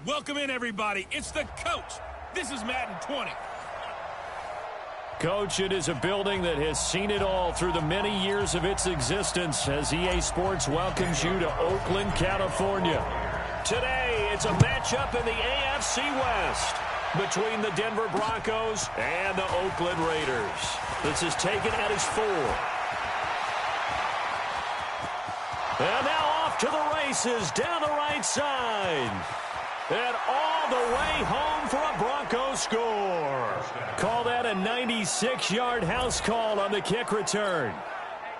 Welcome in, everybody. It's the coach. This is Madden 20. Coach, it is a building that has seen it all through the many years of its existence as EA Sports welcomes you to Oakland, California. Today, it's a matchup in the AFC West between the Denver Broncos and the Oakland Raiders. This is taken at his 4. And now off to the races down the right side. And all the way home for a Bronco score. Call that a 96-yard house call on the kick return,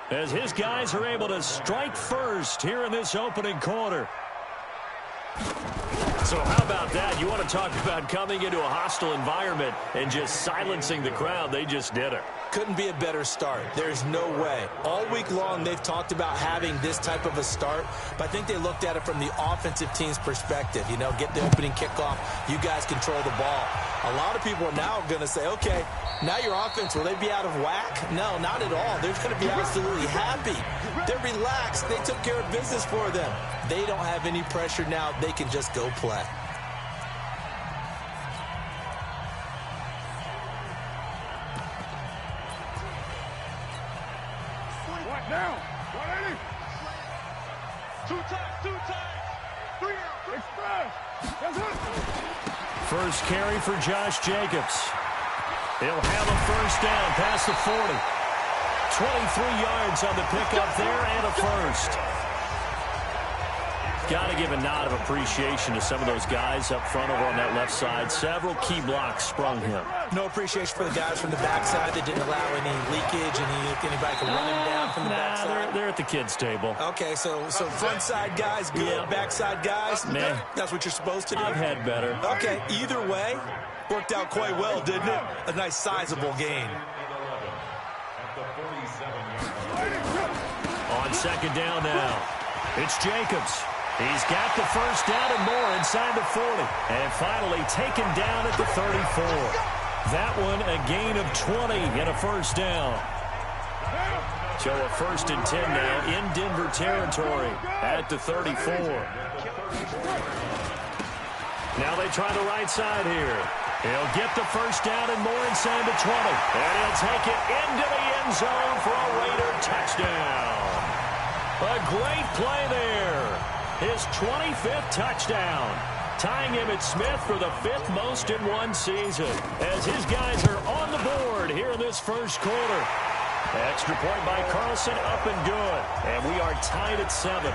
as his guys are able to strike first here in this opening quarter. So how about that? You want to talk about coming into a hostile environment and just silencing the crowd. They just did it. Couldn't be a better start. There's no way. All week long, they've talked about having this type of a start, but I think they looked at it from the offensive team's perspective. You know, get the opening kickoff. You guys control the ball. A lot of people are now going to say, okay, now your offense, will they be out of whack? No, not at all. They're going to be absolutely happy. They're relaxed. They took care of business for them. They don't have any pressure now. They can just go play. Down. 180. Two times. 3 out. Express. That's it. First carry for Josh Jacobs. He'll have a first down past the 40. 23 yards on the pickup there and a first. Got to give a nod of appreciation to some of those guys up front over on that left side. Several key blocks sprung him. No appreciation for the guys from the backside that didn't allow any leakage, anybody can run him down from the backside. They're at the kids' table. Okay, so front side guys, good. Yeah. Backside guys, man, that's what you're supposed to do. I've had better. Okay, either way, worked out quite well, didn't it? A nice sizable gain. On second down now, it's Jacobs. He's got the first down and more inside the 40. And finally taken down at the 34. That one a gain of 20 and a first down. So a 1st and 10 now in Denver territory at the 34. Now they try the right side here. He'll get the first down and more inside the 20. And he'll take it into the end zone for a Raider touchdown. A great play there. His 25th touchdown, tying Emmitt Smith for the 5th most in one season, as his guys are on the board here in this first quarter. Extra point by Carlson, up and good, and we are tied at 7.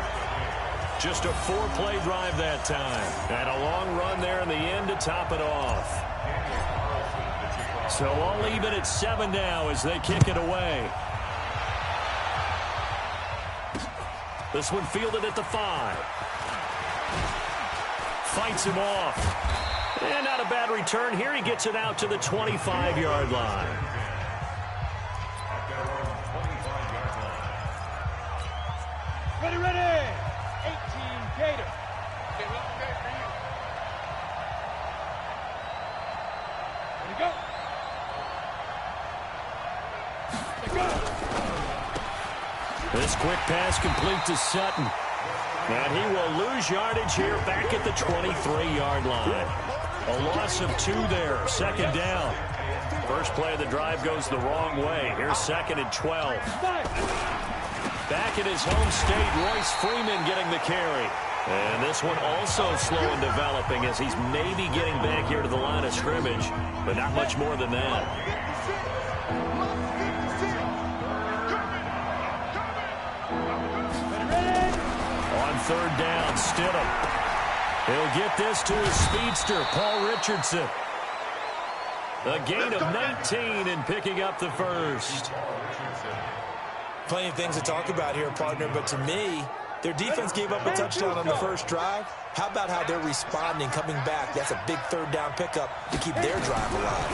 Just a 4-play drive that time, and a long run there in the end to top it off. So all even at 7 now as they kick it away. This one fielded at the 5. Fights him off. And not a bad return here. He gets it out to the 25-yard line. Ready. 18 Gator. Ready, go. This quick pass complete to Sutton. And he will lose yardage here back at the 23-yard line. A loss of 2 there. Second down. First play of the drive goes the wrong way. Here's 2nd and 12. Back at his home state, Royce Freeman getting the carry. And this one also slow in developing as he's maybe getting back here to the line of scrimmage, but not much more than that. Third down, Stidham. He'll get this to his speedster, Paul Richardson. A gain of 19 and picking up the first. Plenty of things to talk about here, partner, but to me, their defense gave up a touchdown on the first drive. How about how they're responding, coming back? That's a big third down pickup to keep their drive alive.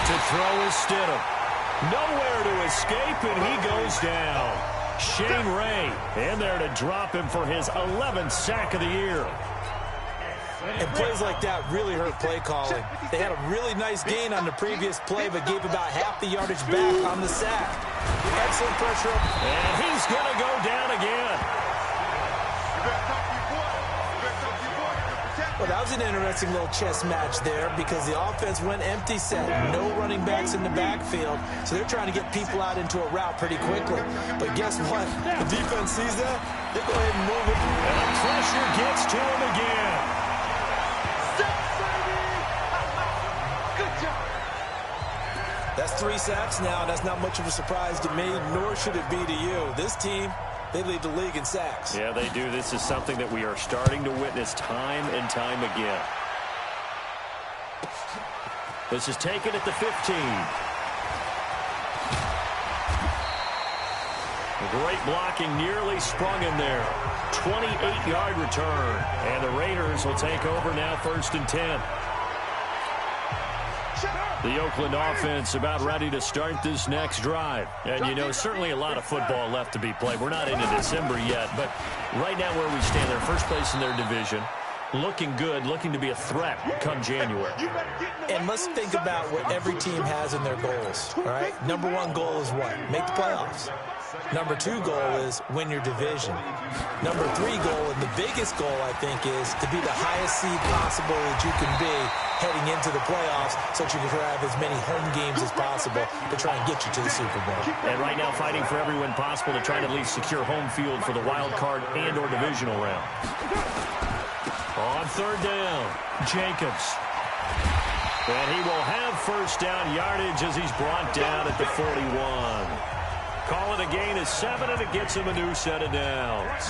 To throw is Stidham. Nowhere to escape, and he goes down. Shane Ray in there to drop him for his 11th sack of the year. And plays like that really hurt play calling. They had a really nice gain on the previous play, but gave about half the yardage back on the sack. Excellent pressure. And he's going to go down again. Well, that was an interesting little chess match there because the offense went empty set. No running backs in the backfield, so they're trying to get people out into a route pretty quickly. But guess what? The defense sees that. They go ahead and move it. And the pressure gets to him again. Good job. That's 3 sacks now. That's not much of a surprise to me, nor should it be to you. This team, they lead the league in sacks. Yeah, they do. This is something that we are starting to witness time and time again. This is taken at the 15. Great blocking, nearly sprung in there. 28-yard return. And the Raiders will take over now, 1st and 10. The Oakland offense about ready to start this next drive. And, you know, certainly a lot of football left to be played. We're not into December yet, but right now where we stand, they're first place in their division. Looking good, looking to be a threat come January. And let's think about what every team has in their goals, all right? Number 1 goal is what? Make the playoffs. Number 2 goal is win your division. Number 3 goal, and the biggest goal, I think, is to be the highest seed possible that you can be heading into the playoffs so that you can have as many home games as possible to try and get you to the Super Bowl. And right now fighting for every win possible to try to at least secure home field for the wild card and or divisional round. On 3rd down, Jacobs. And he will have 1st down yardage as he's brought down at the 41. Call it a gain of 7, and it gets him a new set of downs.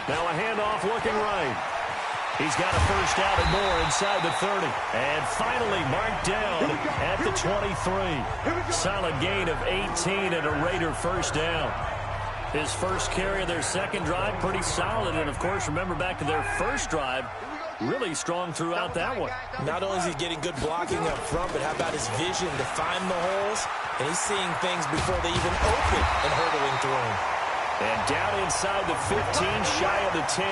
Now a handoff looking right. He's got a 1st down and more inside the 30. And finally marked down at the 23. Solid gain of 18 and a Raider 1st down. His first carry of their 2nd drive, pretty solid. And, of course, remember back to their 1st drive, really strong throughout that one. Not only is he getting good blocking up front, but how about his vision to find the holes? And he's seeing things before they even open and hurdling through him. And down inside the 15, shy of the 10.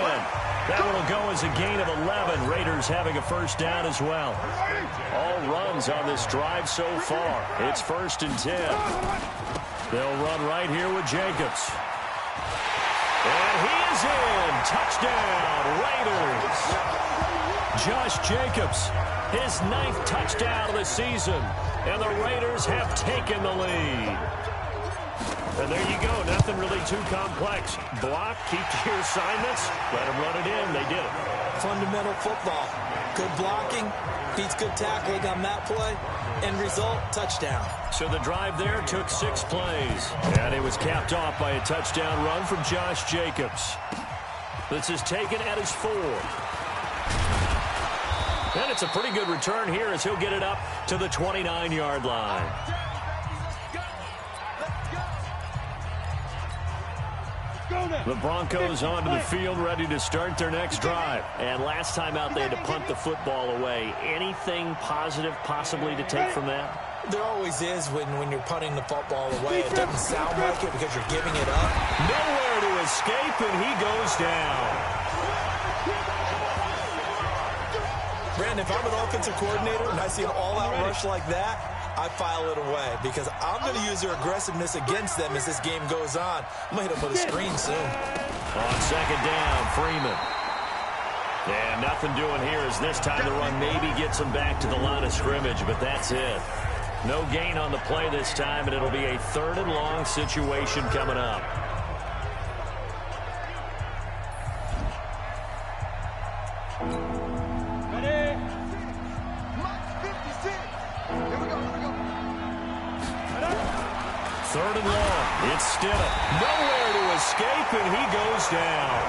That one will go as a gain of 11. Raiders having a 1st down as well. All runs on this drive so far. It's 1st and 10. They'll run right here with Jacobs. And he is in. Touchdown, Raiders. Josh Jacobs, his 9th touchdown of the season. And the Raiders have taken the lead. And there you go. Nothing really too complex. Block, keep to your assignments, let them run it in. They did it. Fundamental football. Good blocking, beats good tackling on that play. End result, touchdown. So the drive there took 6 plays. And it was capped off by a touchdown run from Josh Jacobs. This is taken at his 4. And it's a pretty good return here as he'll get it up to the 29-yard line. The Broncos onto the field, ready to start their next drive. And last time out, they had to punt the football away. Anything positive possibly to take from that? There always is when you're punting the football away. It doesn't sound like it because you're giving it up. Nowhere to escape, and he goes down. Brandon, if I'm an offensive coordinator and I see an all-out rush like that, I file it away because I'm going to use their aggressiveness against them as this game goes on. I'm going to hit them with a screen soon. On 2nd down, Freeman. And nothing doing here as this time the run maybe gets him back to the line of scrimmage, but that's it. No gain on the play this time, and it'll be a 3rd and long situation coming up. Ready? Mark 56. Here we go. 3rd and long. It's Stidham. Nowhere to escape, and he goes down.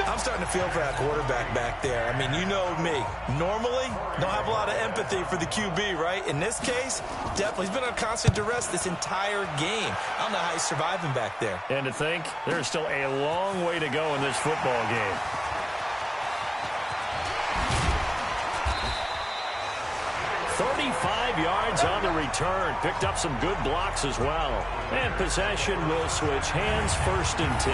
I'm starting to feel for that quarterback back there. I mean, you know me. Normally, don't have a lot of empathy for the QB, right? In this case, definitely. He's been on constant duress this entire game. I don't know how he's surviving back there. And to think, there's still a long way to go in this football game. Yards on the return. Picked up some good blocks as well. And possession will switch hands, 1st and 10.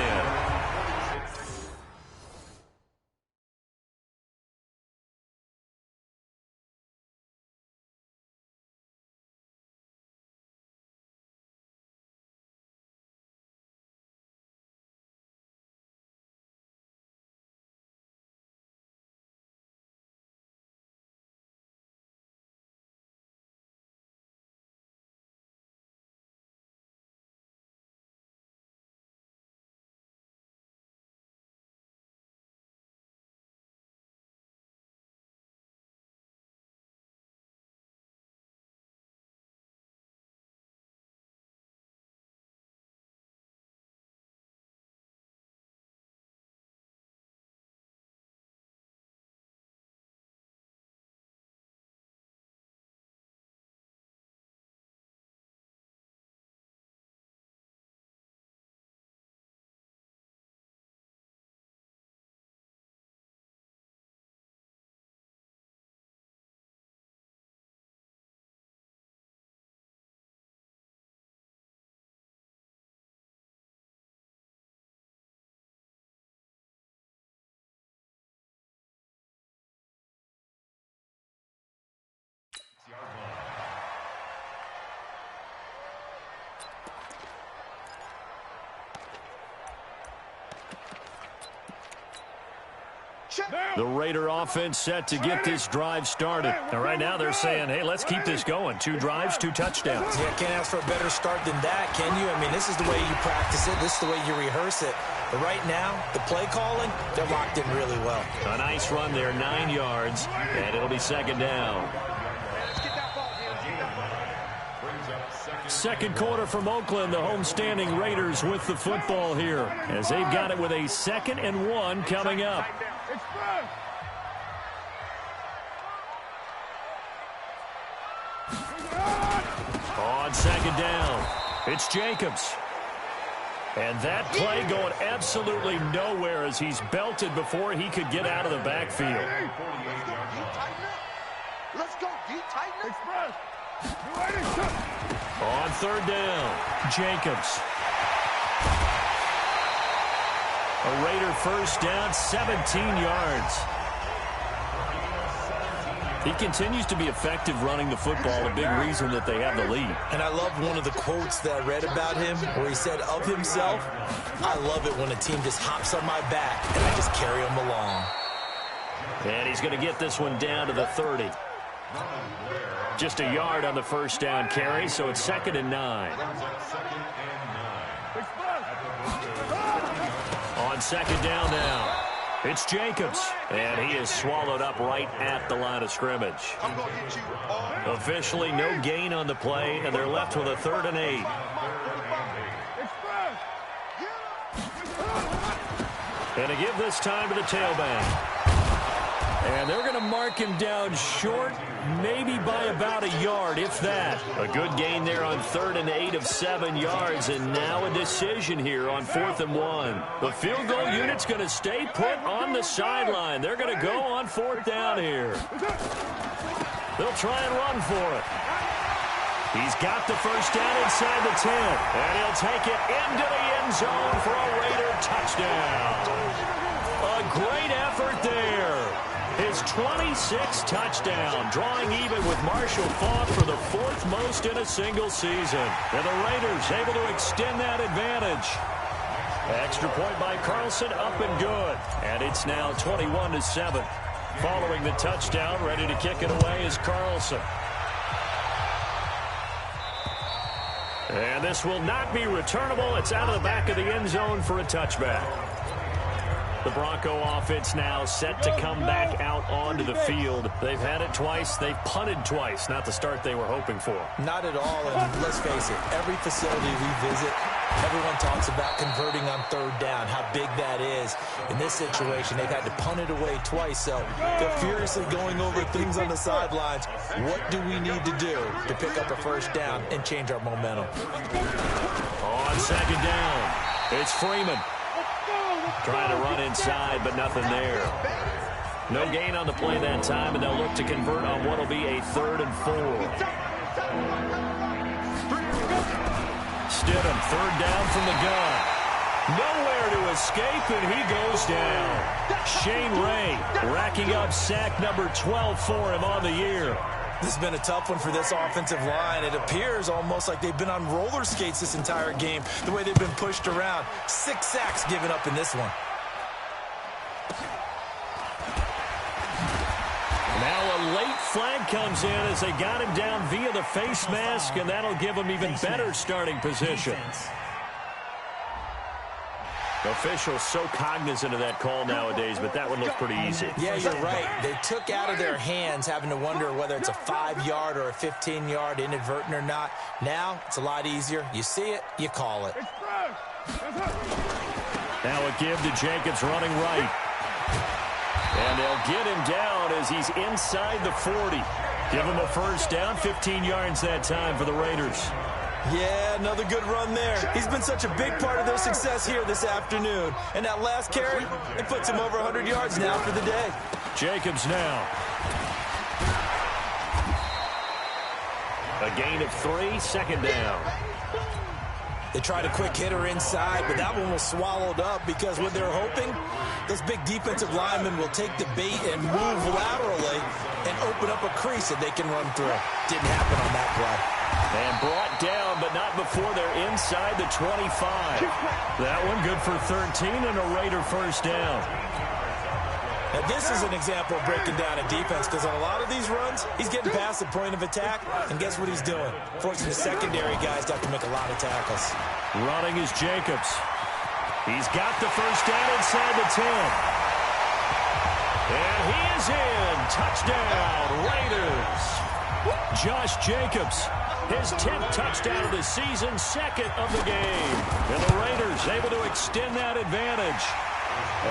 The Raider offense set to get this drive started. And right now they're saying, hey, let's keep this going. 2 drives, 2 touchdowns. Yeah, can't ask for a better start than that, can you? I mean, this is the way you practice it. This is the way you rehearse it. But right now, the play calling, they're locked in really well. A nice run there, 9 yards, and it'll be second down. Second quarter from Oakland, the homestanding Raiders with the football here as they've got it with a 2nd and 1 coming up. On second down, it's Jacobs. And that play going absolutely nowhere as he's belted before he could get out of the backfield. Let's go, D-tighten. On third down, Jacobs. A Raider first down, 17 yards. He continues to be effective running the football, a big reason that they have the lead. And I love one of the quotes that I read about him where he said of himself, I love it when a team just hops on my back and I just carry them along. And he's going to get this one down to the 30. Just a yard on the first down carry, so it's 2nd and 9. On second down now, it's Jacobs, and he is swallowed up right at the line of scrimmage. Officially no gain on the play, and they're left with a 3rd and 8. And to give this time to the tailback. And they're going to mark him down short, maybe by about a yard, if that. A good gain there on 3rd and 8 of 7 yards, and now a decision here on 4th and 1. The field goal unit's going to stay put on the sideline. They're going to go on 4th down here. They'll try and run for it. He's got the first down inside the 10, and he'll take it into the end zone for a Raider touchdown. A great effort there. His 26th touchdown, drawing even with Marshall Faulk for the 4th most in a single season. And the Raiders able to extend that advantage. Extra point by Carlson, up and good. And it's now 21-7. Following the touchdown, ready to kick it away is Carlson. And this will not be returnable. It's out of the back of the end zone for a touchback. The Bronco offense now set to come back out onto the field. They've had it twice. They've punted twice. Not the start they were hoping for. Not at all, and let's face it, every facility we visit, everyone talks about converting on 3rd down, how big that is. In this situation, they've had to punt it away twice, so they're furiously going over things on the sidelines. What do we need to do to pick up a first down and change our momentum? On second down, it's Freeman. Trying to run inside, but nothing there. No gain on the play that time, and they'll look to convert on what will be a 3rd and 4. Stidham, 3rd down from the gun. Nowhere to escape, and he goes down. Shane Ray racking up sack number 12 for him on the year. This has been a tough one for this offensive line. It appears almost like they've been on roller skates this entire game, the way they've been pushed around. 6 sacks given up in this one. Now a late flag comes in as they got him down via the face mask, and that'll give him even better starting position. Officials so cognizant of that call nowadays, but that would look pretty easy. Yeah, you're right. They took out of their hands having to wonder whether it's a 5-yard or a 15-yard inadvertent or not. Now, it's a lot easier. You see it, you call it. Now a give to Jacobs running right. And they'll get him down as he's inside the 40. Give him a first down, 15 yards that time for the Raiders. Yeah, another good run there. He's been such a big part of their success here this afternoon. And that last carry, it puts him over 100 yards now for the day. Jacobs now. A gain of 3, second down. They tried a quick hitter inside, but that one was swallowed up because what they're hoping, those big defensive linemen will take the bait and move laterally and open up a crease that they can run through. Didn't happen on that play. And brought down, but not before they're inside the 25. That one good for 13 and a Raider first down. Now, this is an example of breaking down a defense because on a lot of these runs, he's getting past the point of attack, and guess what he's doing? Forcing the secondary guys to have to make a lot of tackles. Running is Jacobs. He's got the first down inside the 10. And he is in. Touchdown, Raiders. Josh Jacobs, his 10th touchdown of the season, second of the game. And the Raiders able to extend that advantage.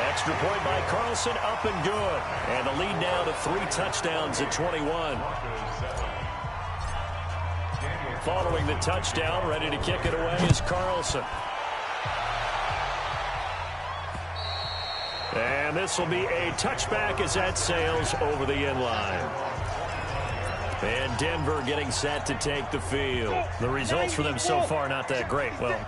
Extra point by Carlson, up and good. And the lead now to 3 touchdowns at 21. Following the touchdown, ready to kick it away is Carlson. And this will be a touchback as that sails over the end line. And Denver getting set to take the field. The results for them so far not that great. Well,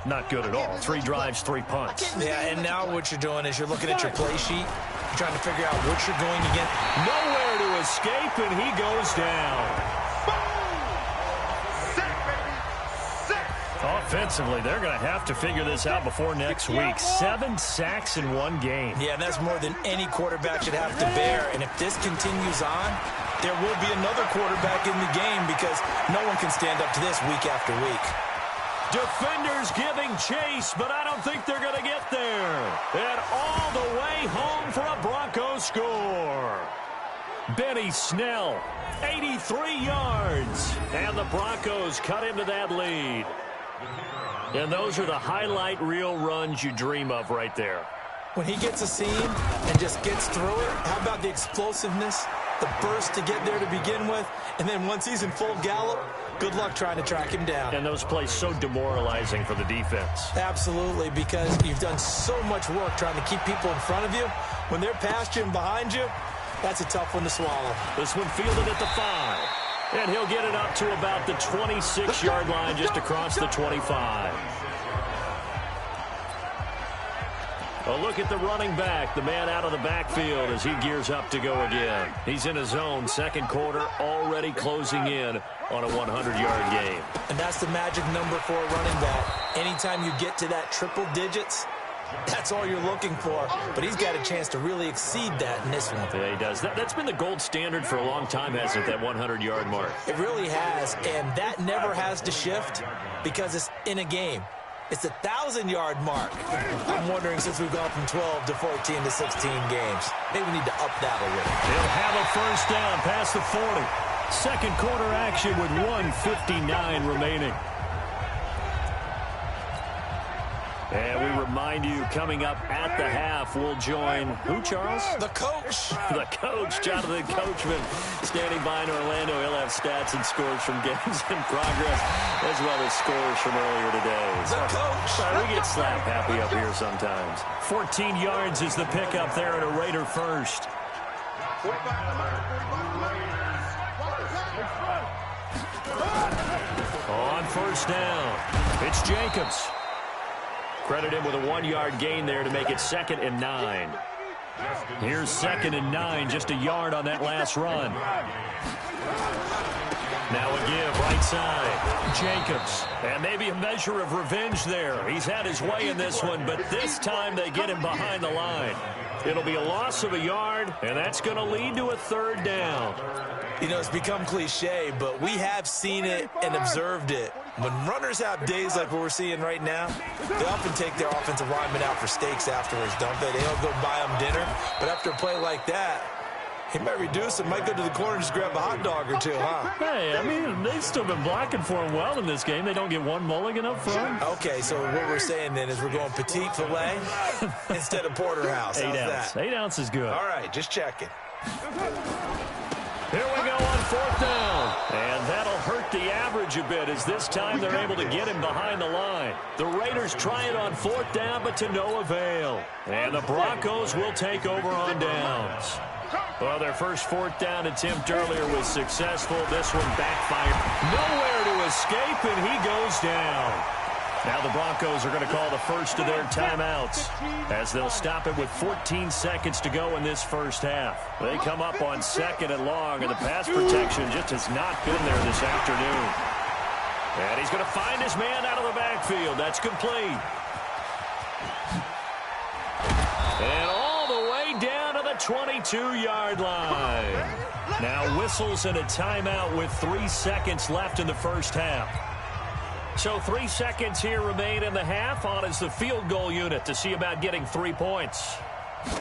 not good at all. 3 drives, 3 punts. Yeah, and now what you're doing is you're looking at your play sheet. You're trying to figure out what you're going against. Nowhere to escape, and he goes down. Offensively, they're going to have to figure this out before next week. 7 sacks in 1 game. Yeah, and that's more than any quarterback should have to bear. And if this continues on, there will be another quarterback in the game because no one can stand up to this week after week. Defenders giving chase, but I don't think they're going to get there. And all the way home for a Broncos score. Benny Snell, 83 yards. And the Broncos cut into that lead. And those are the highlight reel runs you dream of right there. When he gets a seam and just gets through it, how about the explosiveness, the burst to get there to begin with, and then once he's in full gallop, good luck trying to track him down. And those plays so demoralizing for the defense. Absolutely, because you've done so much work trying to keep people in front of you. When they're past you and behind you, that's a tough one to swallow. This one fielded at the 5. And he'll get it up to about the 26-yard line just across the 25. A look at the running back, the man out of the backfield as he gears up to go again. He's in his zone, second quarter, already closing in on a 100-yard game. And that's the magic number for a running back. Anytime you get to that triple digits, that's all you're looking for. But he's got a chance to really exceed that in this one. Yeah, he does. That's been the gold standard for a long time, hasn't it, that 100-yard mark? It really has, and that never has to shift because it's in a game. It's a 1,000-yard mark. I'm wondering, since we've gone from 12 to 14 to 16 games, maybe we need to up that a little. He'll have a first down past the 40. Second quarter action with 1:59 remaining. And we remind you, coming up at the half, we'll join who, Charles? The coach. The coach, Jonathan Coachman, standing by in Orlando. He'll have stats and scores from games in progress, as well as scores from earlier today. The coach. We get slap happy up here sometimes. 14 yards is the pickup there at a Raider first. On first down, it's Jacobs. Credit him with a 1-yard gain there to make it 2nd and 9. Here's 2nd and 9, just a yard on that last run. Now a give, right side, Jacobs. And maybe a measure of revenge there. He's had his way in this one, but this time they get him behind the line. It'll be a loss of a yard, and that's going to lead to a 3rd down. You know, it's become cliche, but we have seen it and observed it. When runners have days like what we're seeing right now, they often take their offensive linemen out for steaks afterwards, don't they? They don't go buy them dinner. But after a play like that, he might reduce it, might go to the corner and just grab a hot dog or 2, huh? Hey, I mean, they've still been blocking for him well in this game. They don't get one mulligan up front. Okay, so what we're saying then is we're going petite filet instead of porterhouse. How's 8 ounce. that? 8 ounce is good. All right, just checking. Here we go on 4th down. And that'll hurt the average a bit as this time they're able to get him behind the line. The Raiders try it on 4th down, but to no avail. And the Broncos will take over on downs. Well, their first 4th down attempt earlier was successful. This one backfired. Nowhere to escape, and he goes down. Now the Broncos are going to call the first of their timeouts as they'll stop it with 14 seconds to go in this first half. They come up on 2nd and long, and the pass protection just has not been there this afternoon. And he's going to find his man out of the backfield. That's complete. And all the way down to the the 22-yard line. Now whistles and a timeout with 3 seconds left in the first half. So 3 seconds here remain in the half. On is the field goal unit to see about getting 3 points.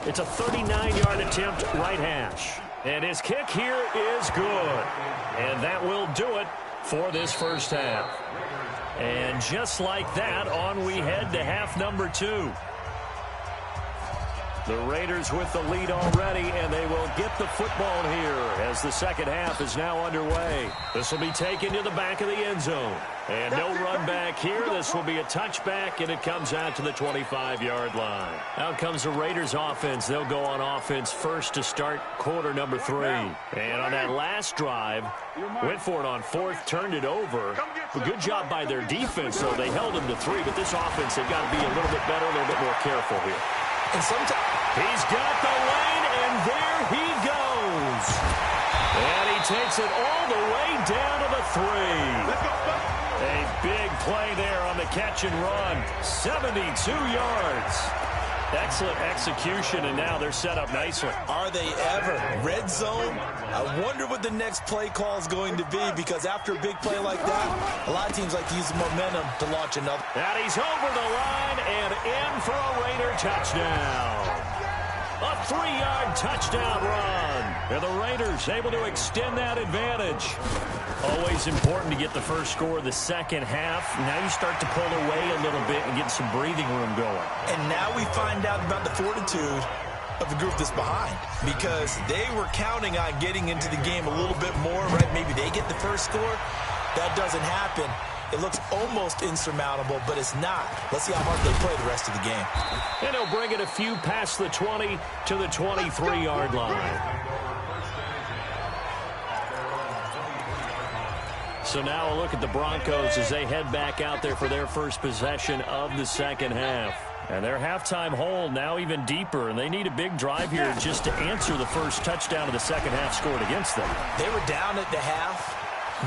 It's a 39-yard attempt, right hash. And his kick here is good. And that will do it for this first half. And just like that, on we head to half number 2. The Raiders with the lead already, and they will get the football here as the second half is now underway. This will be taken to the back of the end zone. And no run back here. This will be a touchback, and it comes out to the 25-yard line. Out comes the Raiders offense. They'll go on offense first to start quarter number 3. And on that last drive, went for it on 4th, turned it over. A good job by their defense, though. They held them to 3, but this offense, they've got to be a little bit better, a little bit more careful here. And sometimes he's got the lane, and there he goes. And he takes it all the way down to the 3. A big play there on the catch and run. 72 yards. Excellent execution, and now they're set up nicely. Are they ever? Red zone? I wonder what the next play call is going to be, because after a big play like that, a lot of teams like to use the momentum to launch another. And he's over the line and in for a Raider touchdown. A 3-yard touchdown run. And the Raiders able to extend that advantage. Always important to get the first score of the second half. Now you start to pull away a little bit and get some breathing room going. And now we find out about the fortitude of the group that's behind, because they were counting on getting into the game a little bit more, right? Maybe they get the first score. That doesn't happen. It looks almost insurmountable, but it's not. Let's see how hard they play the rest of the game. And he'll bring it a few past the 20 to the 23-yard line. So now a look at the Broncos as they head back out there for their first possession of the second half. And their halftime hole now even deeper, and they need a big drive here just to answer the first touchdown of the second half scored against them. They were down at the half.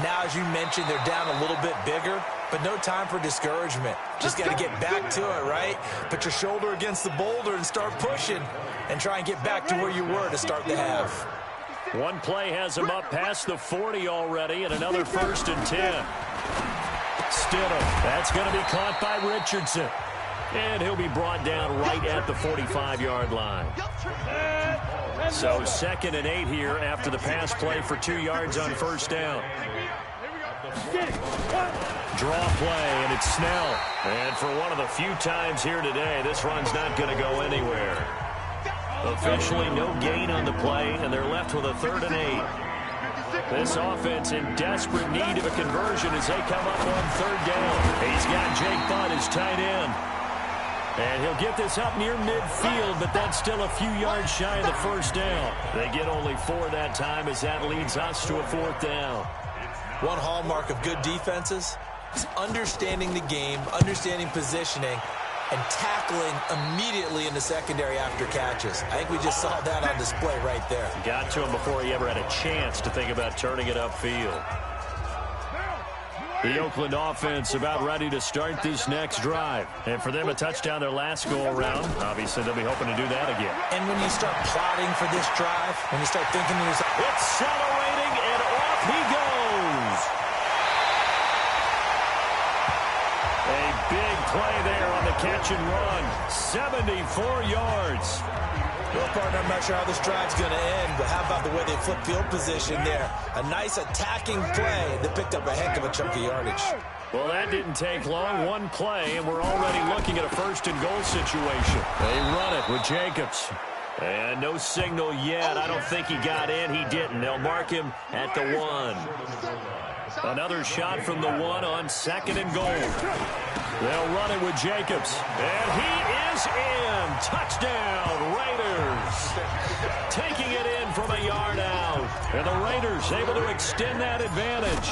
Now, as you mentioned, they're down a little bit bigger, but no time for discouragement. Just got to get back to it, right? Put your shoulder against the boulder and start pushing and try and get back to where you were to start the half. One play has him up past the 40 already, and another 1st and 10. Stidham, that's going to be caught by Richardson. And he'll be brought down right at the 45-yard line. So 2nd and 8 here after the pass play for 2 yards on first down. Draw play, and it's Snell. And for one of the few times here today, this run's not going to go anywhere. Officially no gain on the play, and they're left with a 3rd and 8. This offense in desperate need of a conversion as they come up on 3rd down. He's got Jake Butt as tight end. And he'll get this up near midfield, but that's still a few yards shy of the first down. They get only 4 that time as that leads us to a 4th down. One hallmark of good defenses is understanding the game, understanding positioning, and tackling immediately in the secondary after catches. I think we just saw that on display right there. Got to him before he ever had a chance to think about turning it upfield. The Oakland offense about ready to start this next drive. And for them, a touchdown their last go-around. Obviously, they'll be hoping to do that again. And when you start plotting for this drive, when you start thinking to yourself, accelerating, and off he goes. A big play there on the catch and run. 74 yards. Well, partner, I'm not sure how this drive's going to end, but how about the way they flip field position there? A nice attacking play that picked up a heck of a chunk of yardage. Well, that didn't take long. One play, and we're already looking at a 1st and goal situation. They run it with Jacobs. And no signal yet. I don't think he got in. He didn't. They'll mark him at the 1. Another shot from the 1 on 2nd and goal. They'll run it with Jacobs. And he is in. Touchdown, Raiders. Taking it in from a yard out. And the Raiders able to extend that advantage.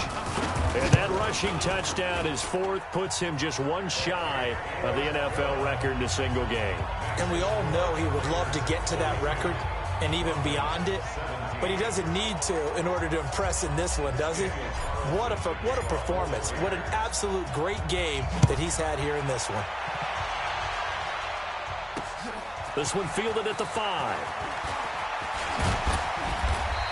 And that rushing touchdown, his 4th, puts him just 1 shy of the NFL record in a single game. And we all know he would love to get to that record and even beyond it. But he doesn't need to in order to impress in this one, does he? What a performance. What an absolute great game that he's had here in this one. This one fielded at the 5.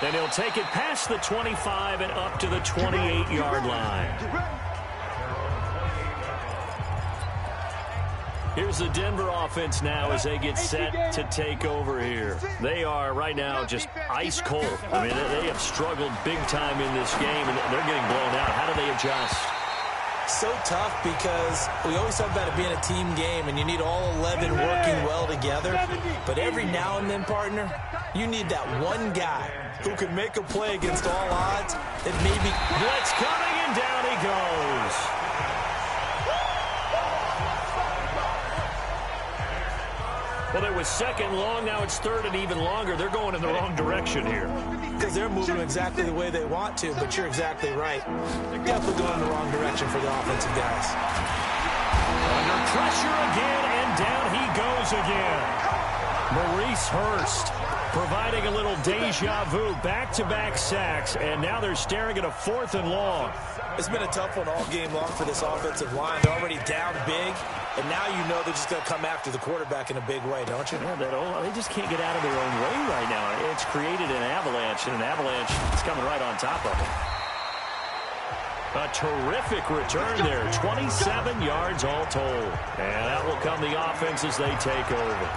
And he'll take it past the 25 and up to the 28-yard line. Here's the Denver offense now as they get set to take over here. They are right now just ice cold. I mean, they have struggled big time in this game, and they're getting blown out. How do they adjust? So tough because we always talk about it being a team game, and you need all 11 working well together. But every now and then, partner, you need that one guy who can make a play against all odds that maybe... Blitz coming, and down he goes. Well, it was second long. Now it's third and even longer. They're going in the wrong direction here. Because they're moving exactly the way they want to, but you're exactly right. They're definitely going in the wrong direction for the offensive guys. Under pressure again, and down he goes again. Maurice Hurst providing a little deja vu, back-to-back sacks, and now they're staring at a 4th and long. It's been a tough one all game long for this offensive line. They're already down big, and now you know they're just going to come after the quarterback in a big way, don't you? Yeah, they just can't get out of their own way right now. It's created an avalanche, and an avalanche is coming right on top of it. A terrific return there, 27 yards all told. And that will come the offense as they take over.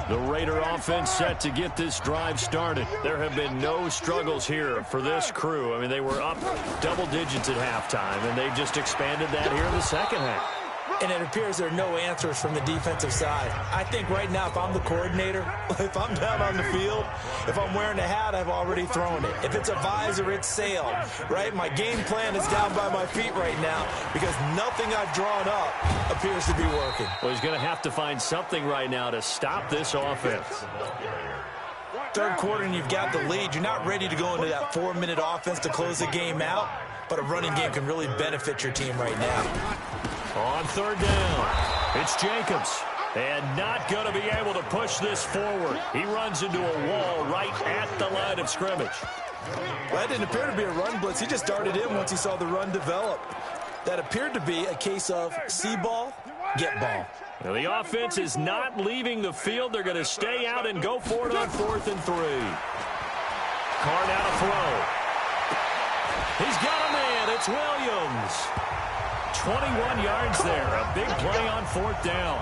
The Raider offense set to get this drive started. There have been no struggles here for this crew. I mean, they were up double digits at halftime, and they just expanded that here in the second half. And it appears there are no answers from the defensive side. I think right now, if I'm the coordinator, if I'm down on the field, if I'm wearing a hat, I've already thrown it. If it's a visor, it's sailed, right? My game plan is down by my feet right now because nothing I've drawn up appears to be working. Well, he's going to have to find something right now to stop this offense. Third quarter and you've got the lead. You're not ready to go into that 4-minute offense to close the game out, but a running game can really benefit your team right now. On third down, it's Jacobs, and not going to be able to push this forward. He runs into a wall right at the line of scrimmage. Well, that didn't appear to be a run blitz. He just darted in once he saw the run develop. That appeared to be a case of see ball, get ball. Now, the offense is not leaving the field. They're going to stay out and go for it on 4th and 3. Carr now to throw. He's got a man. It's Williams. 21 yards there. A big play on 4th down.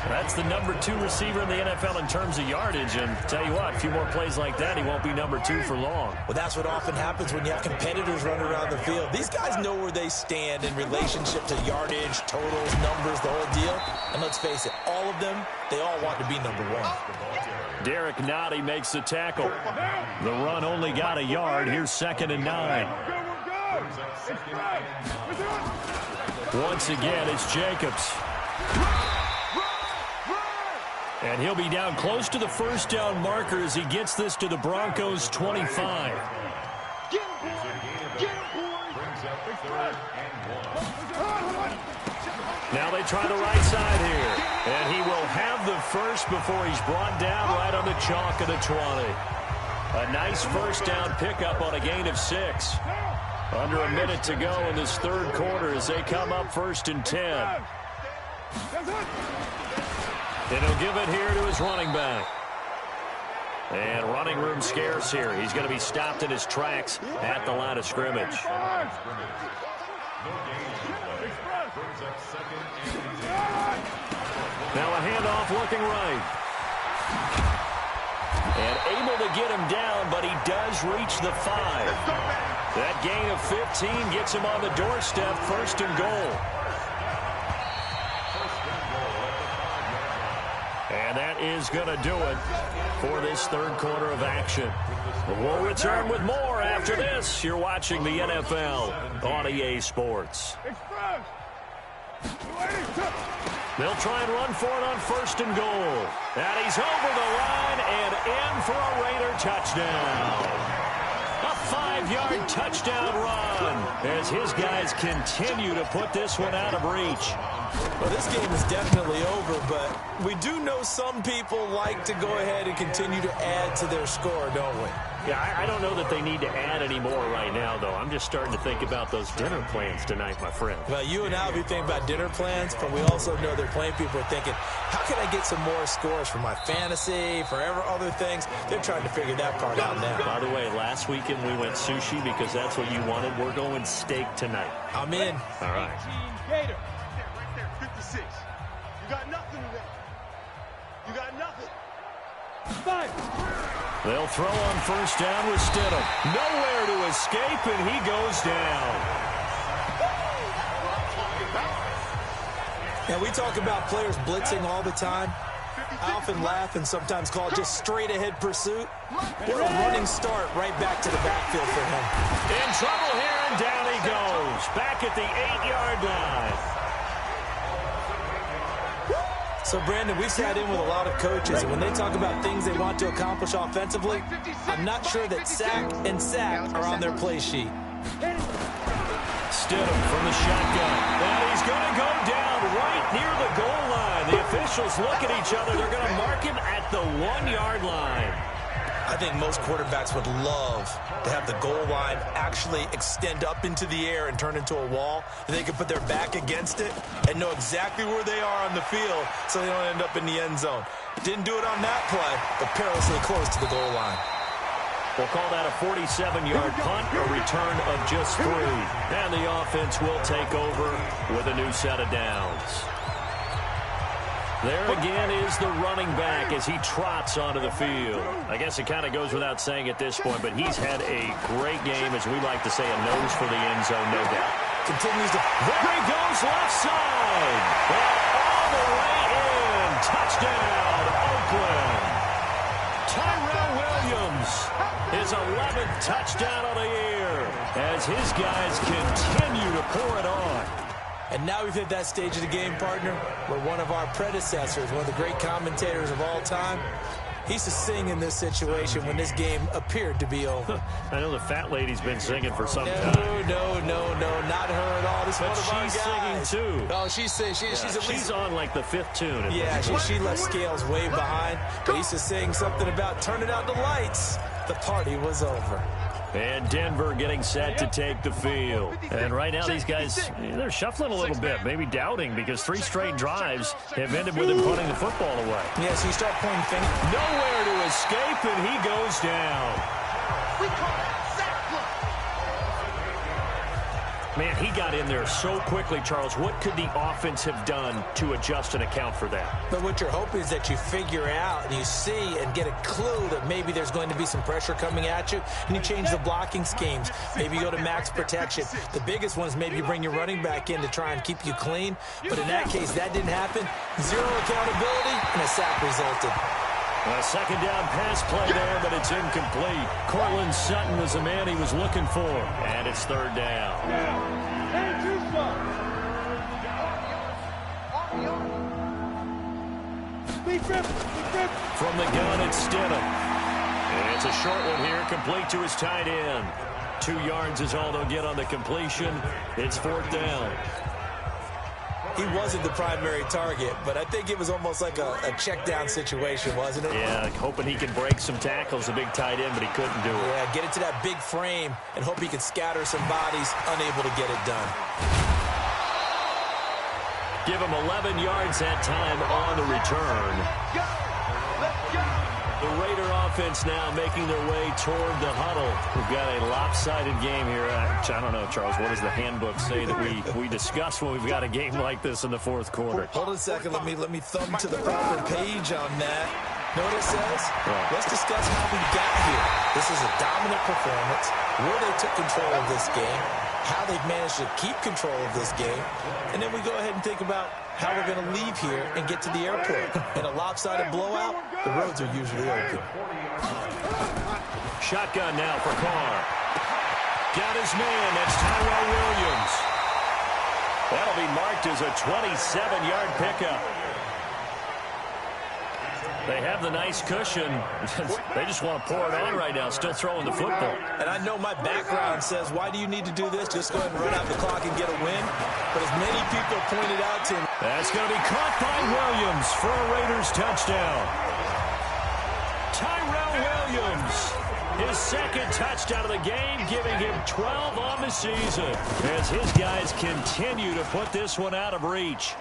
That's the number 2 receiver in the NFL in terms of yardage. And tell you what, a few more plays like that, he won't be number 2 for long. Well, that's what often happens when you have competitors running around the field. These guys know where they stand in relationship to yardage, totals, numbers, the whole deal. And let's face it, all of them, they all want to be number 1. Derek Nottie makes the tackle. The run only got a yard. Here's 2nd and 9. Once again, it's Jacobs. And he'll be down close to the first down marker as he gets this to the Broncos' 25. Now they try the right side here. And he will have the first before he's brought down right on the chalk of the 20. A nice first down pickup on a gain of 6. Under a minute to go in this third quarter as they come up 1st and 10. And he'll give it here to his running back. And running room scarce here. He's going to be stopped in his tracks at the line of scrimmage. Now a handoff looking right. And able to get him down, but he does reach the 5. That gain of 15 gets him on the doorstep, 1st and goal. And that is going to do it for this third quarter of action. We'll return with more after this. You're watching the NFL on EA Sports. They'll try and run for it on 1st and goal. And he's over the line and in for a Raider touchdown. A 25-yard touchdown run as his guys continue to put this one out of reach. Well, this game is definitely over, but we do know some people like to go ahead and continue to add to their score, don't we? Yeah, I don't know that they need to add any more right now, though. I'm just starting to think about those dinner plans tonight, my friend. Well, you and I will be thinking about dinner plans, but we also know there are plenty of people are thinking, how can I get some more scores for my fantasy, for other things? They're trying to figure that part out now. By the way, last weekend we went sushi because that's what you wanted. We're going steak tonight. I'm in. All right. Gator. Right there, 56. You got nothing today. You got nothing. Five. They'll throw on first down with Stidham. Nowhere to escape, and he goes down. And we talk about players blitzing all the time. I often laugh and sometimes call it just straight-ahead pursuit. What a running start right back to the backfield for him. In trouble here, and down he goes. Back at the 8-yard line. So, Brandon, we've sat in with a lot of coaches, and when they talk about things they want to accomplish offensively, I'm not sure that sack and sack are on their play sheet. Stidham from the shotgun. And he's going to go down right near the goal line. The officials look at each other. They're going to mark him at the 1-yard line. I think most quarterbacks would love to have the goal line actually extend up into the air and turn into a wall, and they can put their back against it and know exactly where they are on the field so they don't end up in the end zone. Didn't do it on that play, but perilously close to the goal line. We'll call that a 47-yard punt, a return of just 3. And the offense will take over with a new set of downs. There again is the running back as he trots onto the field. I guess it kind of goes without saying at this point, but he's had a great game, as we like to say, a nose for the end zone, no doubt. Continues to... There he goes, left side. And all the way in. Touchdown, Oakland. Tyrell Williams, his 11th touchdown of the year, as his guys continue to pour it on. And now we've hit that stage of the game, partner, where one of our predecessors, one of the great commentators of all time, he used to sing in this situation when this game appeared to be over. I know the fat lady's been singing for some time. No, not her at all. This is one of our guys. She's singing, too. Oh, she's on like the 5th tune. Yeah, she left Scales way behind. But he used to sing something about turning out the lights. The party was over. And Denver getting set to take the field. And right now these guys, they're shuffling a little bit, maybe doubting, because 3 straight drives have ended with him punting the football away. Yeah, so you start pointing fingers. Nowhere to escape, and he goes down. We call that sack block. Man, he got in there so quickly, Charles. What could the offense have done to adjust and account for that? But what you're hoping is that you figure out and you see and get a clue that maybe there's going to be some pressure coming at you, and you change the blocking schemes. Maybe you go to max protection. The biggest one is maybe you bring your running back in to try and keep you clean. But in that case, that didn't happen. 0 accountability, and a sack resulted. A second down pass play there, but it's incomplete. Cortland Sutton was the man he was looking for. And it's 3rd down. From the gun, it's Stidham. And it's a short one here, complete to his tight end. 2 yards is all they'll get on the completion. It's 4th down. He wasn't the primary target, but I think it was almost like a check down situation, wasn't it? Yeah, hoping he could break some tackles, a big tight end, but he couldn't do it. Yeah, get it to that big frame and hope he could scatter some bodies, unable to get it done. Give him 11 yards that time on the return. The Raider offense now making their way toward the huddle. We've got a lopsided game here. I don't know, Charles, what does the handbook say that we discuss when we've got a game like this in the 4th quarter? Hold on a second. Let me thumb to the proper page on that. Know what it says? Yeah. Let's discuss how we got here. This is a dominant performance, where they took control of this game, how they've managed to keep control of this game, and then we go ahead and think about how we're going to leave here and get to the airport. In a lopsided blowout, the roads are usually open. Shotgun now for Carr. Got his man. That's Tyrell Williams. That'll be marked as a 27-yard pickup. They have the nice cushion. They just want to pour it on right now, still throwing the football. And I know my background says, why do you need to do this? Just go ahead and run out the clock and get a win. But as many people pointed out to me, that's going to be caught by Williams for a Raiders touchdown. Tyrell Williams, his second touchdown of the game, giving him 12 on the season as his guys continue to put this one out of reach.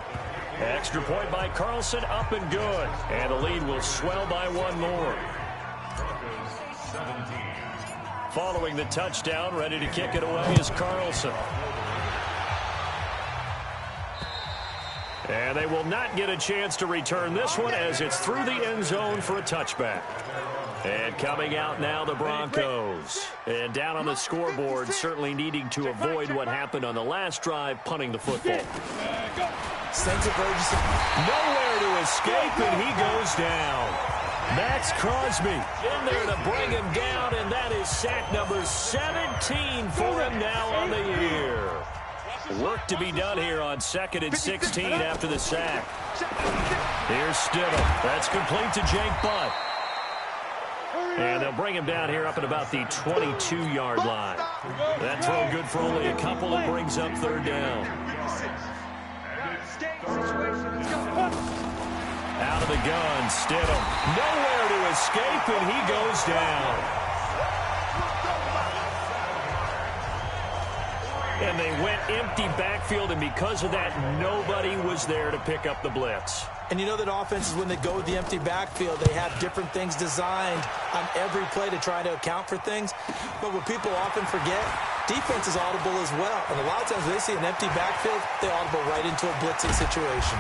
Extra point by Carlson, up and good. And the lead will swell by one more. Following the touchdown, ready to kick it away is Carlson. And they will not get a chance to return this one as it's through the end zone for a touchback. And coming out now, the Broncos. And down on the scoreboard, certainly needing to avoid what happened on the last drive, punting the football. sense of urgency. Nowhere to escape, and he goes down. Max Crosby in there to bring him down, and that is sack number 17 for him now on the year. Work to be done here on 2nd and 16 after the sack. Here's Stidham. That's complete to Jake Butt. And they'll bring him down here up at about the 22-yard line. That throw good for only a couple. It brings up 3rd down. Out of the gun, Stidham. Nowhere to escape, and he goes down. And they went empty backfield, and because of that, nobody was there to pick up the blitz. And you know that offenses, when they go with the empty backfield, they have different things designed on every play to try to account for things. But what people often forget, defense is audible as well. And a lot of times when they see an empty backfield, they audible right into a blitzing situation.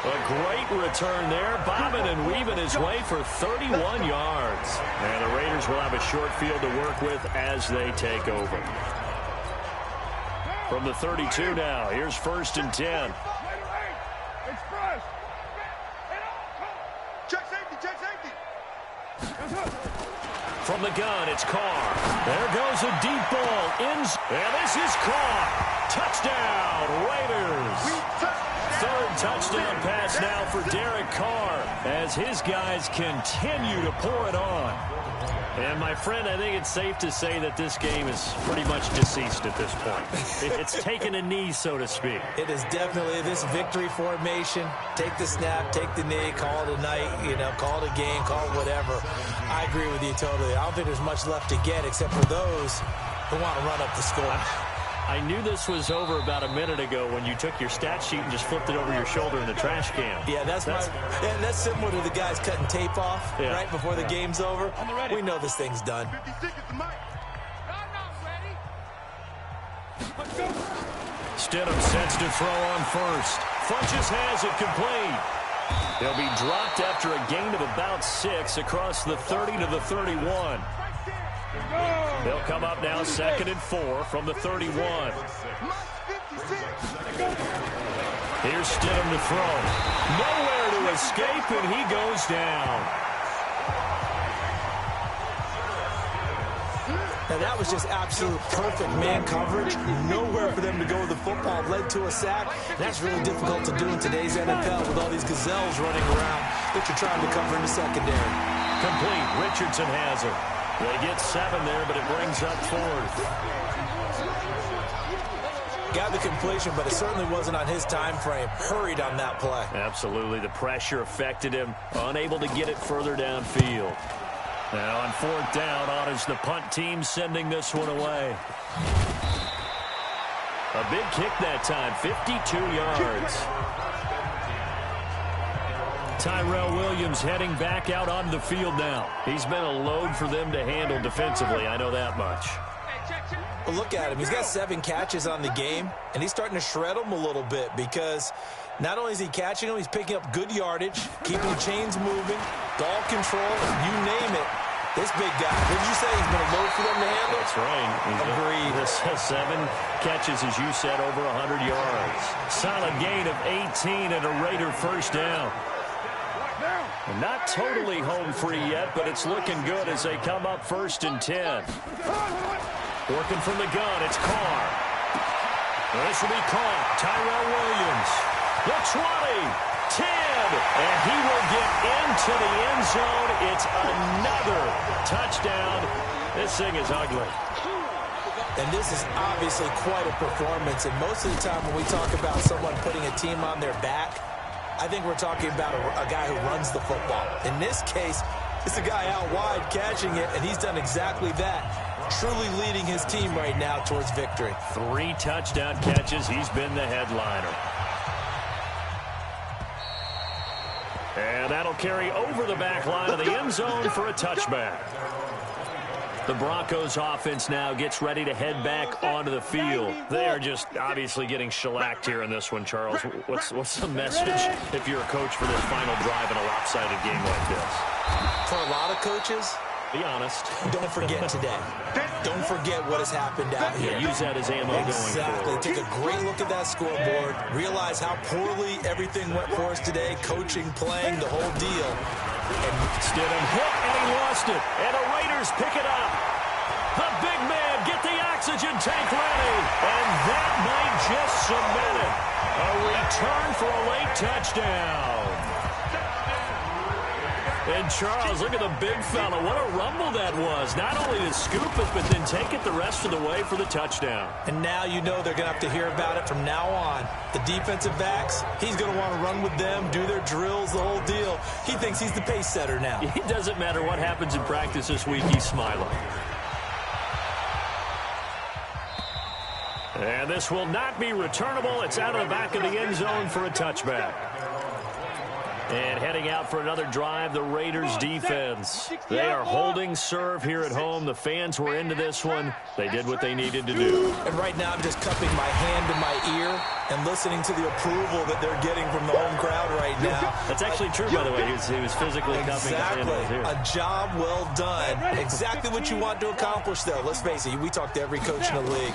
A great return there, bobbing and weaving his way for 31 yards. And the Raiders will have a short field to work with as they take over. From the 32 now, here's 1st and 10. From the gun, it's Carr. There goes a deep ball. And this is caught. Touchdown, Raiders. 3rd touchdown pass now for Derek Carr as his guys continue to pour it on. And, my friend, I think it's safe to say that this game is pretty much deceased at this point. It's taken a knee, so to speak. It is definitely this victory formation. Take the snap, take the knee, call it a night, call it a game, call it whatever. I agree with you totally. I don't think there's much left to get except for those who want to run up the score. I knew this was over about a minute ago when you took your stat sheet and just flipped it over your shoulder in the trash can. Yeah, that's similar to the guys cutting tape off right before the game's over. We know this thing's done. Stidham sets to throw on first. Funches has it complete. He'll be dropped after a gain of about 6 across the 30 to the 31. They'll come up now 2nd and 4 from the 31. Here's Stidham to throw. Nowhere to escape, and he goes down. Now that was just absolute perfect man coverage. Nowhere for them to go with the football. Led to a sack. That's really difficult to do in today's NFL with all these gazelles running around that you're trying to cover in the secondary. Complete. Richardson has it. They get 7 there, but it brings up 4th. Got the completion, but it certainly wasn't on his time frame. Hurried on that play. Absolutely. The pressure affected him. Unable to get it further downfield. Now on 4th down, on is the punt team sending this one away. A big kick that time, 52 yards. Tyrell Williams heading back out onto the field now. He's been a load for them to handle defensively, I know that much. Well, look at him. He's got 7 catches on the game, and he's starting to shred them a little bit because not only is he catching them, he's picking up good yardage, keeping the chains moving, ball control, you name it. This big guy, what did you say? He's been a load for them to handle? That's right. Agreed. This has 7 catches, as you said, over 100 yards. Solid gain of 18 and a Raider 1st down. Not totally home free yet, but it's looking good as they come up 1st and 10. Working from the gun, it's Carr. This will be caught. Tyrell Williams. The 20. And he will get into the end zone. It's another touchdown. This thing is ugly. And this is obviously quite a performance. And most of the time when we talk about someone putting a team on their back, I think we're talking about a guy who runs the football. In this case, it's a guy out wide catching it, and he's done exactly that. Truly leading his team right now towards victory. 3 touchdown catches. He's been the headliner. And that'll carry over the back line of the end zone for a touchback. The Broncos offense now gets ready to head back onto the field. They are just obviously getting shellacked here in this one, Charles. What's the message if you're a coach for this final drive in a lopsided game like this? For a lot of coaches, be honest. Don't forget today. Don't forget what has happened out here. Use that as ammo going forward. Take a great look at that scoreboard. Realize how poorly everything went for us today. Coaching, playing, the whole deal. And Stidham hit, and he lost it. And the Raiders pick it up. The big man, get the oxygen tank ready. And that might just cement it. A return for a late touchdown. And Charles, look at the big fella. What a rumble that was. Not only to scoop it, but then take it the rest of the way for the touchdown. And now you know they're going to have to hear about it from now on. The defensive backs, he's going to want to run with them, do their drills, the whole deal. He thinks he's the pace setter now. It doesn't matter what happens in practice this week, he's smiling. And this will not be returnable. It's out of the back of the end zone for a touchback. And heading out for another drive, the Raiders defense. They are holding serve here at home. The fans were into this one. They did what they needed to do. And right now I'm just cupping my hand to my ear and listening to the approval that they're getting from the home crowd right now. That's actually true, by the way. He was physically cupping his hand here. A job well done. Exactly what you want to accomplish, though. Let's face it, we talk to every coach in the league.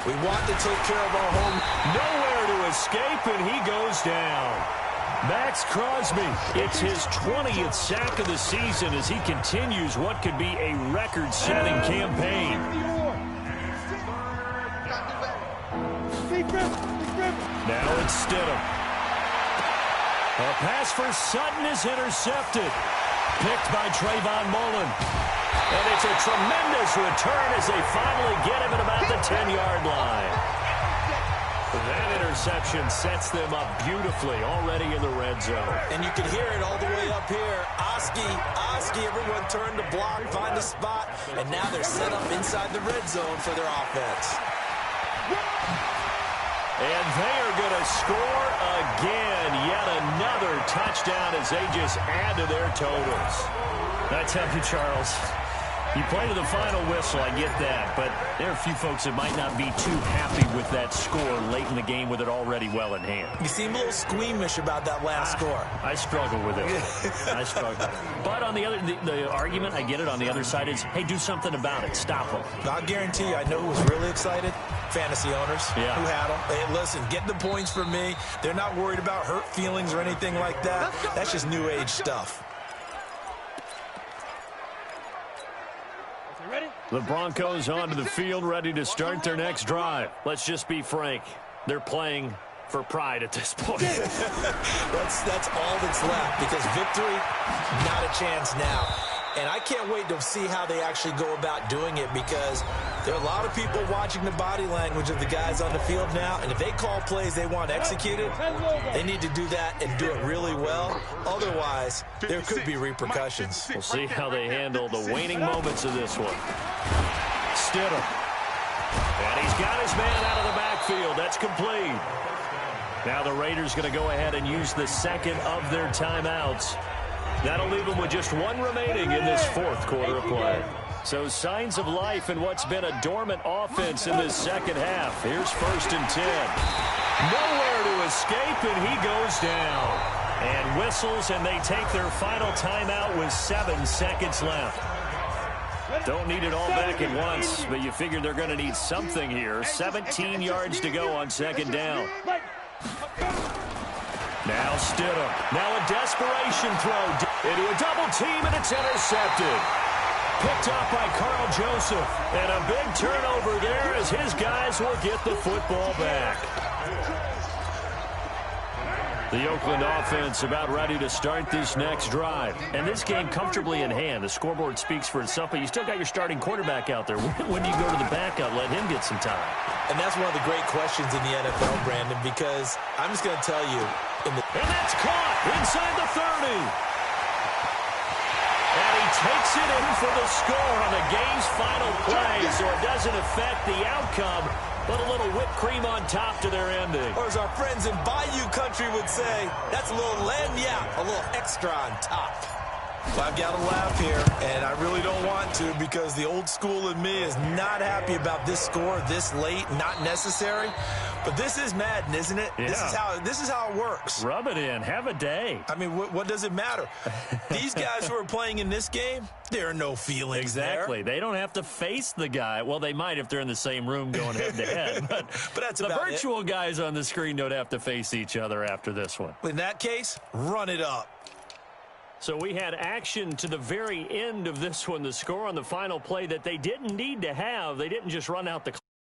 We want to take care of our home. Nowhere to escape, and he goes down. Max Crosby, it's his 20th sack of the season as he continues what could be a record-setting campaign. Now it's Stidham. A pass for Sutton is intercepted. Picked by Trayvon Mullen. And it's a tremendous return as they finally get him at about the 10-yard line. That interception sets them up beautifully already in the red zone. And you can hear it all the way up here. Oski, everyone turned to block, find a spot, and now they're set up inside the red zone for their offense. And they are going to score again. Yet another touchdown as they just add to their totals. I tell you, Charles, you play to the final whistle, I get that, but there are a few folks that might not be too happy with that score late in the game with it already well in hand. You seem a little squeamish about that last score. I struggle with it. I struggle. But on the other, the argument, I get it, on the other side is, hey, do something about it. Stop them. I'll guarantee you, I know who was really excited. Fantasy owners who had them. Hey, listen, get the points for me. They're not worried about hurt feelings or anything like that. That's just new age stuff. The Broncos onto the field, ready to start their next drive. Let's just be frank. They're playing for pride at this point. That's all that's left, because victory, not a chance now. And I can't wait to see how they actually go about doing it, because there are a lot of people watching the body language of the guys on the field now, and if they call plays they want executed, they need to do that and do it really well. Otherwise, there could be repercussions. We'll see how they handle the waning moments of this one. Stidham. And he's got his man out of the backfield. That's complete. Now the Raiders going to go ahead and use the second of their timeouts. That'll leave them with just one remaining in this fourth quarter of play. So signs of life in what's been a dormant offense in this second half. Here's 1st and 10. Nowhere to escape, and he goes down. And whistles, and they take their final timeout with 7 seconds left. Don't need it all back at once, but you figure they're going to need something here. 17 yards to go on 2nd down. Now Stidham. Now a desperation throw into a double team, and it's intercepted. Picked up by Carl Joseph. And a big turnover there as his guys will get the football back. The Oakland offense about ready to start this next drive. And this game comfortably in hand. The scoreboard speaks for itself, but you still got your starting quarterback out there. When do you go to the backup, let him get some time? And that's one of the great questions in the NFL, Brandon, because I'm just going to tell you. And that's caught inside the 30. And he takes it in for the score on the game's final play, so it doesn't affect the outcome. But a little whipped cream on top to their ending. Or as our friends in Bayou Country would say, that's a little lagniappe, a little extra on top. Well, I've got to laugh here, and I really don't want to because the old school in me is not happy about this score this late, not necessary. But this is Madden, isn't it? Yeah. This is how it works. Rub it in. Have a day. I mean, what does it matter? These guys who are playing in this game, there are no feelings Exactly. there. They don't have to face the guy. Well, they might if they're in the same room going head-to-head. But that's the about virtual guys on the screen don't have to face each other after this one. In that case, run it up. So we had action to the very end of this one. The score on the final play that they didn't need to have. They didn't just run out the